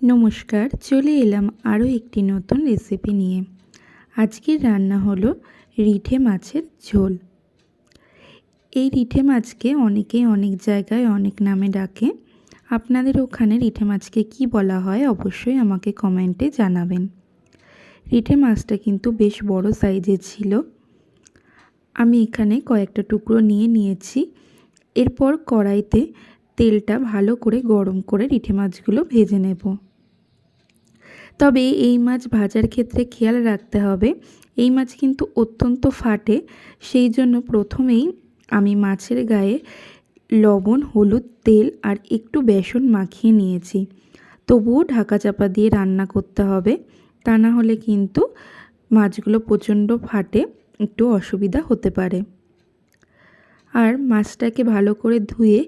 নমস্কার, চলে এলাম আরও একটি নতুন রেসিপি নিয়ে। আজকের রান্না হলো রিঠে মাছের ঝোল। এই রিঠে মাছকে অনেকেই অনেক জায়গায় অনেক নামে ডাকে। আপনাদের ওখানে রিঠে মাছকে কি বলা হয় অবশ্যই আমাকে কমেন্টে জানাবেন। রিঠে মাছটা কিন্তু বেশ বড় সাইজের ছিল। আমি এখানে কয়েকটা টুকরো নিয়েছি। এরপর কড়াইতে তেলটা ভালো করে গরম করে রিঠে মাছগুলো ভেজে নেব। তবে এই মাছ ভাজার ক্ষেত্রে খেয়াল রাখতে হবে, এই মাছ কিন্তু অত্যন্ত ফাটে। সেই জন্য প্রথমেই আমি মাছের গায়ে লবণ, হলুদ, তেল আর একটু বেসন মাখিয়ে নিয়েছি। তবুও ঢাকা চাপা দিয়ে রান্না করতে হবে, তা না হলে কিন্তু মাছগুলো প্রচণ্ড ফাটে, একটু অসুবিধা হতে পারে। আর মাছটাকে ভালো করে ধুয়ে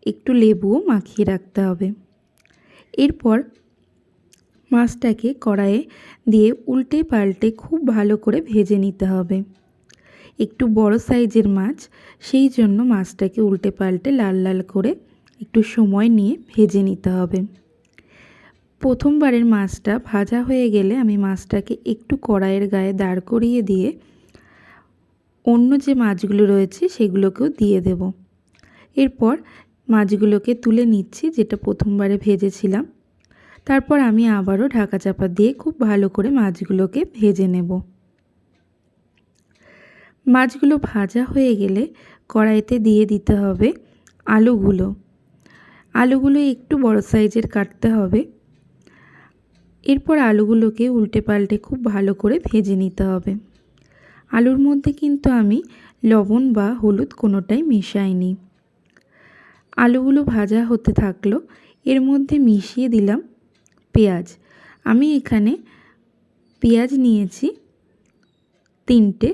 একটু লেবুও মাখিয়ে রাখতে হবে। এরপর মাছটাকে কড়াইয়ে দিয়ে উল্টে পাল্টে খুব ভালো করে ভেজে নিতে হবে। একটু বড় সাইজের মাছ, সেই জন্য মাছটাকে উল্টে পাল্টে লাল লাল করে একটু সময় নিয়ে ভেজে নিতে হবে। প্রথমবারের মাছটা ভাজা হয়ে গেলে আমি মাছটাকে একটু কড়াইয়ের গায়ে দাঁড় করিয়ে দিয়ে অন্য যে মাছগুলো রয়েছে সেগুলোকেও দিয়ে দেব। এরপর মাছগুলোকে তুলে নিচ্ছি, যেটা প্রথমবারে ভেজেছিলাম। তারপর আমি আবারও ঢাকা চাপা দিয়ে খুব ভালো করে মাছগুলোকে ভেজে নেব। মাছগুলো ভাজা হয়ে গেলে কড়াইতে দিয়ে দিতে হবে আলুগুলো একটু বড় সাইজের কাটতে হবে। এরপর আলুগুলোকে উল্টে পাল্টে খুব ভালো করে ভেজে নিতে হবে। আলুর মধ্যে কিন্তু আমি লবণ বা হলুদ কোনোটাই মেশাইনি। আলুগুলো ভাজা হতে থাকলো, এর মধ্যে মিশিয়ে দিলাম পেঁয়াজ। আমি এখানে পেঁয়াজ নিয়েছি 3টে,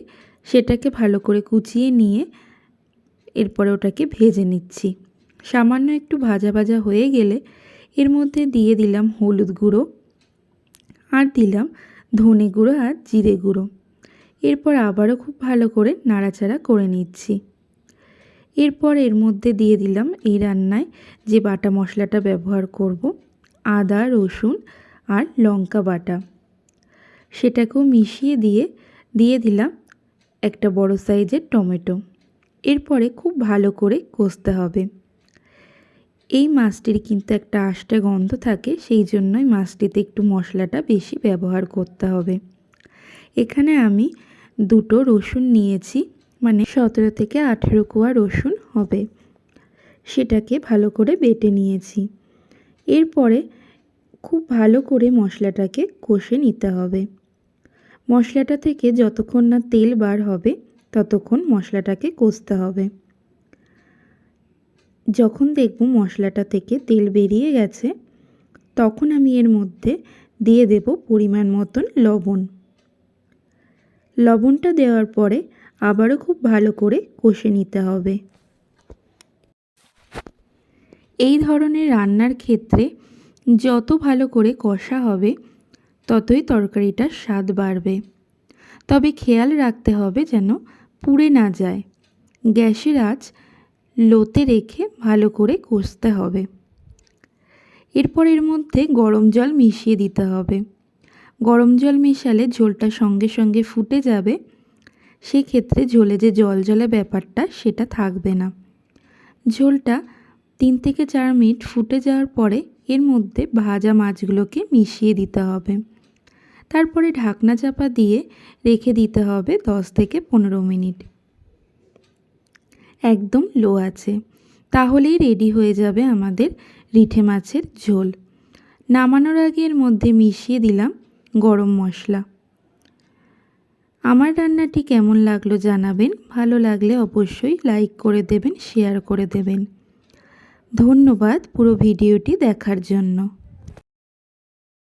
সেটাকে ভালো করে কুচিয়ে নিয়ে এরপরে ওটাকে ভেজে নিচ্ছি। সামান্য একটু ভাজা ভাজা হয়ে গেলে এর মধ্যে দিয়ে দিলাম হলুদ গুঁড়ো, আর দিলাম ধনে গুঁড়ো আর জিরে গুঁড়ো। এরপর আবারও খুব ভালো করে নাড়াচাড়া করে নিচ্ছি। এরপর এর মধ্যে দিয়ে দিলাম এই রান্নায় যে বাটা মশলাটা ব্যবহার করব, আদা, রসুন আর লঙ্কা বাটা। সেটাকেও মিশিয়ে দিয়ে দিলাম একটা বড় সাইজের টমেটো। এরপরে খুব ভালো করে কষতে হবে। এই মাছটির কিন্তু একটা আষ্টে গন্ধ থাকে, সেই জন্যই মাছটিতে একটু মশলাটা বেশি ব্যবহার করতে হবে। এখানে আমি 2টো রসুন নিয়েছি, মানে 17 থেকে 18 কোয়া রসুন হবে। সেটাকে ভালো করে বেটে নিয়েছি। এরপরে খুব ভালো করে মশলাটাকে কষে নিতে হবে। মশলাটা থেকে যতক্ষণ না তেল বার হবে ততক্ষণ মশলাটাকে কষতে হবে। যখন দেখব মশলাটা থেকে তেল বেরিয়ে গেছে, তখন আমি এর মধ্যে দিয়ে দেব পরিমাণ মতন লবণ। লবণটা দেওয়ার পরে আবারও খুব ভালো করে কষে নিতে হবে। এই ধরনের রান্নার ক্ষেত্রে যত ভালো করে কষা হবে ততই তরকারিটার স্বাদ বাড়বে। তবে খেয়াল রাখতে হবে যেন পুড়ে না যায়। গ্যাসের আঁচ লোতে রেখে ভালো করে কষতে হবে। এরপর এর মধ্যে গরম জল মিশিয়ে দিতে হবে। গরম জল মেশালে ঝোলটা সঙ্গে সঙ্গে ফুটে যাবে। সেক্ষেত্রে ঝোলে যে জল জলে ব্যাপারটা সেটা থাকবে না। ঝোলটা 3 থেকে 4 মিনিট ফুটে যাওয়ার পরে এর মধ্যে ভাজা মাছগুলোকে মিশিয়ে দিতে হবে। তারপরে ঢাকনা চাপা দিয়ে রেখে দিতে হবে 10 থেকে 15 মিনিট, একদম লো আছে। তাহলেই রেডি হয়ে যাবে আমাদের রিঠে মাছের ঝোল। নামানোর আগে এর মধ্যে মিশিয়ে দিলাম গরম মশলা। আমার রান্নাটি কেমন লাগলো জানাবেন। ভালো লাগলে অবশ্যই লাইক করে দেবেন, শেয়ার করে দেবেন। ধন্যবাদ পুরো ভিডিওটি দেখার জন্য।